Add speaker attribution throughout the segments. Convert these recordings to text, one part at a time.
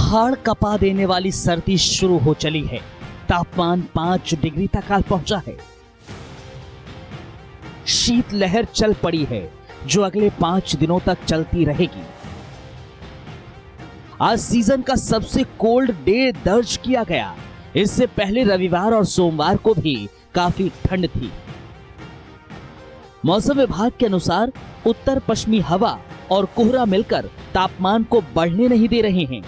Speaker 1: हाड़ कपा देने वाली सर्दी शुरू हो चली है। तापमान 5 डिग्री तक आ पहुंचा है। शीत लहर चल पड़ी है जो अगले 5 दिनों तक चलती रहेगी। आज सीजन का सबसे कोल्ड डे दर्ज किया गया। इससे पहले रविवार और सोमवार को भी काफी ठंड थी। मौसम विभाग के अनुसार उत्तर पश्चिमी हवा और कोहरा मिलकर तापमान को बढ़ने नहीं दे रहे हैं।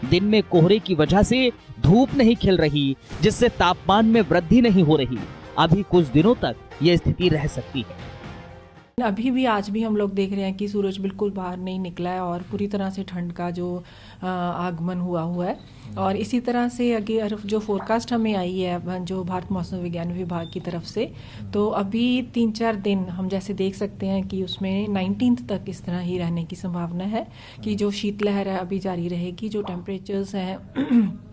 Speaker 1: दिन में कोहरे की वजह से धूप नहीं खिल रही, जिससे तापमान में वृद्धि नहीं हो रही। अभी कुछ दिनों तक यह स्थिति रह सकती है।
Speaker 2: अभी भी आज भी हम लोग देख रहे हैं कि सूरज बिल्कुल बाहर नहीं निकला है और पूरी तरह से ठंड का जो आगमन हुआ है। और इसी तरह से अगर जो फोरकास्ट हमें आई है जो भारत मौसम विज्ञान विभाग की तरफ से, तो अभी 3-4 दिन हम जैसे देख सकते हैं कि उसमें 19 तक इस तरह ही रहने की संभावना है कि जो शीतलहर है अभी जारी रहेगी। जो टेम्परेचर्स हैं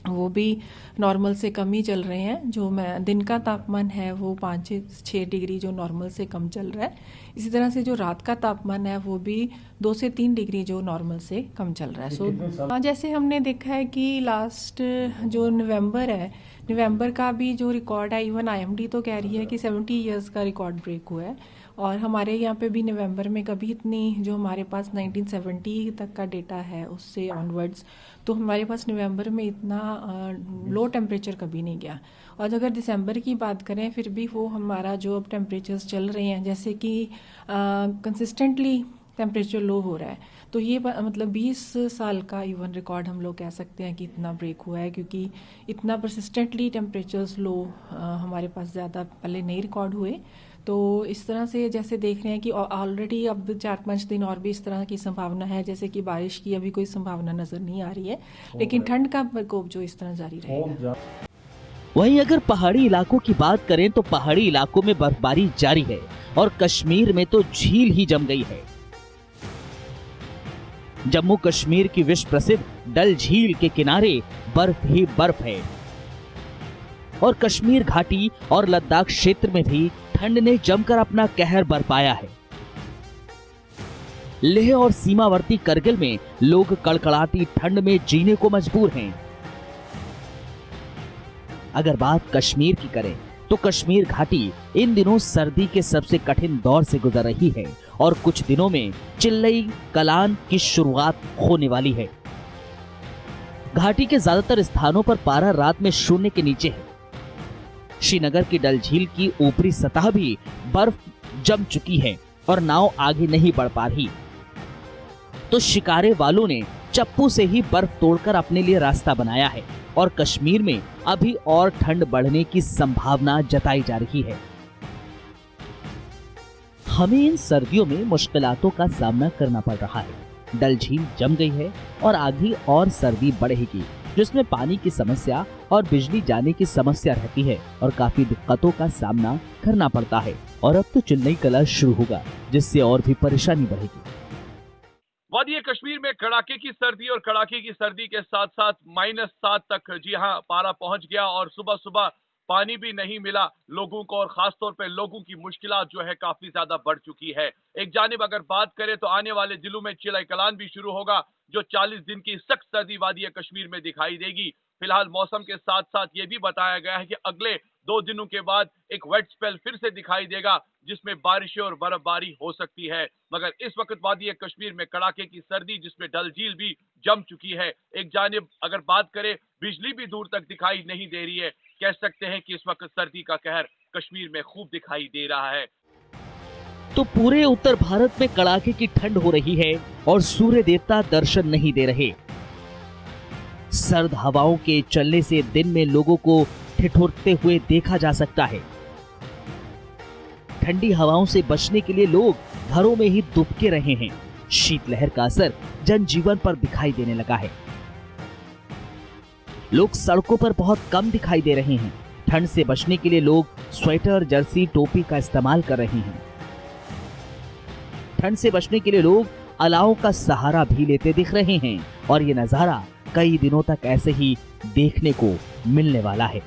Speaker 2: वो भी नॉर्मल से कम ही चल रहे हैं। जो दिन का तापमान है वो 5-6 डिग्री जो नॉर्मल से कम चल रहा है। इसी तरह से जो रात का तापमान है वो भी 2 से 3 डिग्री जो नॉर्मल से कम चल रहा है। जैसे हमने देखा है कि लास्ट जो नवंबर है, नवंबर का भी जो रिकॉर्ड है, इवन IMD तो कह रही है कि 70 इयर्स का रिकॉर्ड ब्रेक हुआ है। और हमारे यहाँ पे भी नवंबर में कभी इतनी, जो हमारे पास 1970 तक का डेटा है उससे ऑनवर्ड्स, तो हमारे पास नवंबर में इतना लो टेम्परेचर कभी नहीं गया। और अगर दिसंबर की बात करें फिर भी वो हमारा जो अब टेम्परेचर्स चल रहे हैं, जैसे कि कंसिस्टेंटली टेम्परेचर लो हो रहा है, तो ये मतलब 20 साल का इवन रिकॉर्ड हम लोग कह सकते हैं कि इतना ब्रेक हुआ है, क्योंकि इतना परसिस्टेंटली टेम्परेचर्स लो हमारे पास ज़्यादा पहले नहीं रिकॉर्ड हुए। तो इस तरह से जैसे देख रहे हैं कि ऑलरेडी अब 4-5 दिन और भी इस तरह की संभावना है, जैसे कि बारिश की अभी कोई संभावना नजर नहीं आ रही है, लेकिन ठंड का प्रकोप जो इस तरह जारी रहेगा।
Speaker 1: वहीं अगर पहाड़ी इलाकों की बात करें तो पहाड़ी इलाकों में बर्फबारी जारी है और कश्मीर में तो झील ही जम गई है। जम्मू कश्मीर की विश्व प्रसिद्ध डल झील के किनारे बर्फ ही बर्फ है और कश्मीर घाटी और लद्दाख क्षेत्र में भी ठंड ने जमकर अपना कहर बरपाया है। लेह और सीमावर्ती करगिल में लोग कड़कड़ाती ठंड में जीने को मजबूर हैं। अगर बात कश्मीर की करें तो कश्मीर घाटी इन दिनों सर्दी के सबसे कठिन दौर से गुजर रही है और कुछ दिनों में चिल्लई कलान की शुरुआत होने वाली है। घाटी के ज्यादातर स्थानों पर पारा रात में 0 के नीचे है। श्रीनगर की डल झील की ऊपरी सतह भी बर्फ जम चुकी है और नाव आगे नहीं बढ़ पा रही, तो शिकारे वालों ने चप्पू से ही बर्फ तोड़कर अपने लिए रास्ता बनाया है और कश्मीर में अभी और ठंड बढ़ने की संभावना जताई जा रही है। हमें इन सर्दियों में मुश्किलातों का सामना करना पड़ रहा है। डल झील जम गई है और आगे और सर्दी बढ़ेगी, जिसमें पानी की समस्या और बिजली जाने की समस्या रहती है और काफी दिक्कतों का सामना करना पड़ता है। और अब तो चिल्लई कला शुरू होगा, जिससे और भी परेशानी बढ़ेगी।
Speaker 3: वादी कश्मीर में कड़ाके की सर्दी और कड़ाके की सर्दी के साथ साथ -7 तक जी हां पारा पहुंच गया और सुबह सुबह पानी भी नहीं मिला लोगों को और खासतौर पे लोगों की मुश्किलात जो है काफी ज्यादा बढ़ चुकी है। एक जानिब अगर बात करें तो आने वाले दिनों में चिल्लई कलान भी शुरू होगा, जो 40 दिन की सख्त सर्दी वादी कश्मीर में दिखाई देगी। फिलहाल मौसम के साथ साथ ये भी बताया गया है कि अगले 2 दिनों के बाद एक वेट स्पेल फिर से दिखाई देगा, जिसमें बारिशें और बर्फबारी हो सकती है। मगर इस वक्त वादी कश्मीर में कड़ाके की सर्दी, जिसमें डल झील भी जम चुकी है। एक जानिब अगर बात करें, बिजली भी दूर तक दिखाई नहीं दे रही है। कह सकते हैं कि इस वक्त सर्दी का कहर कश्मीर में खूब दिखाई दे रहा है।
Speaker 1: तो पूरे उत्तर भारत में कड़ाके की ठंड हो रही है और सूर्य देवता दर्शन नहीं दे रहे। सर्द हवाओं के चलने से दिन में लोगों को ठिठुरते हुए देखा जा सकता है। ठंडी हवाओं से बचने के लिए लोग घरों में ही दुबके रहे हैं। शीतलहर का असर जनजीवन पर दिखाई देने लगा है। लोग सड़कों पर बहुत कम दिखाई दे रहे हैं। ठंड से बचने के लिए लोग स्वेटर, जर्सी, टोपी का इस्तेमाल कर रहे हैं। ठंड से बचने के लिए लोग अलाव का सहारा भी लेते दिख रहे हैं और ये नजारा कई दिनों तक ऐसे ही देखने को मिलने वाला है।